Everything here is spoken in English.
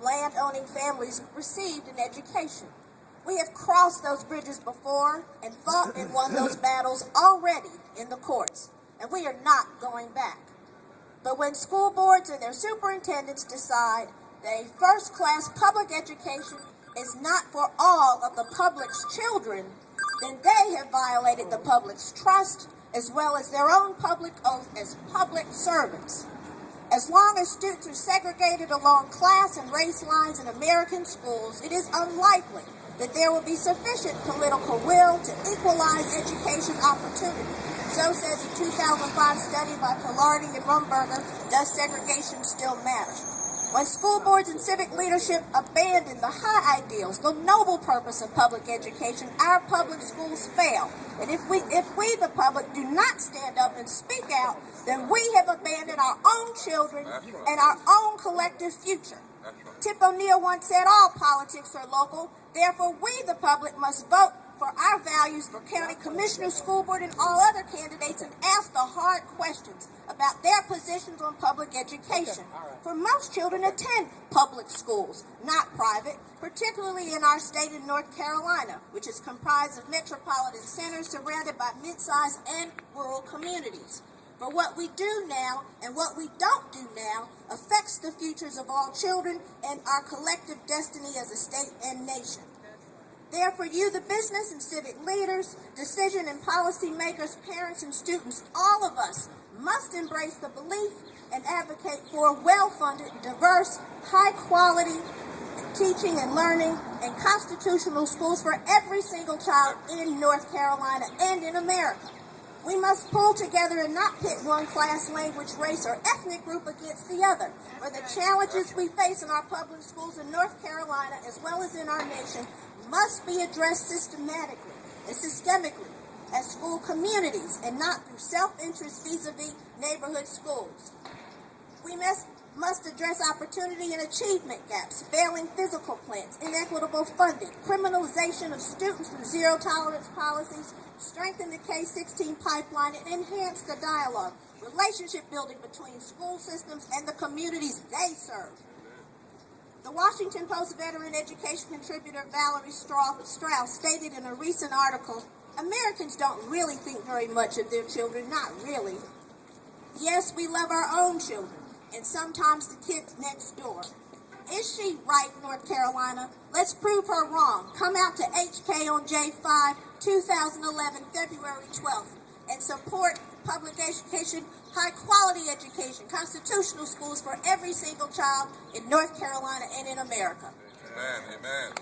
land-owning families received an education. We have crossed those bridges before and fought and won those battles already in the courts, and we are not going back. But when school boards and their superintendents decide that a first-class public education is not for all of the public's children, then they have violated the public's trust as well as their own public oath as public servants. As long as students are segregated along class and race lines in American schools, it is unlikely that there will be sufficient political will to equalize education opportunity. So says a 2005 study by Polardi and Rumberger, Does Segregation Still Matter? When school boards and civic leadership abandon the high ideals, the noble purpose of public education, our public schools fail. And if we, the public, do not stand up and speak out, then we have abandoned our own children and our own collective future. Tip O'Neill once said, all politics are local, therefore we, the public, must vote for our values for county commissioner, school board, and all other candidates and ask the hard questions about their positions on public education. For most children attend public schools, not private, particularly in our state in North Carolina, which is comprised of metropolitan centers surrounded by mid-sized and rural communities. For what we do now and what we don't do now affects the futures of all children and our collective destiny as a state and nation. Therefore, you, the business and civic leaders, decision and policy makers, parents and students, all of us must embrace the belief and advocate for well-funded, diverse, high-quality teaching and learning and constitutional schools for every single child in North Carolina and in America. We must pull together and not pit one class, language, race, or ethnic group against the other. For the challenges we face in our public schools in North Carolina, as well as in our nation, must be addressed systematically and systemically as school communities and not through self-interest vis-a-vis neighborhood schools. We must address opportunity and achievement gaps, failing physical plans, inequitable funding, criminalization of students through zero-tolerance policies, strengthen the K-16 pipeline, and enhance the dialogue, relationship building between school systems and the communities they serve. The Washington Post veteran education contributor Valerie Strauss stated in a recent article, Americans don't really think very much of their children, not really. Yes, we love our own children, and sometimes the kids next door. Is she right, North Carolina? Let's prove her wrong. Come out to HK on J5, 2011, February 12th, and support public education, high-quality education, constitutional schools for every single child in North Carolina and in America. Amen, amen.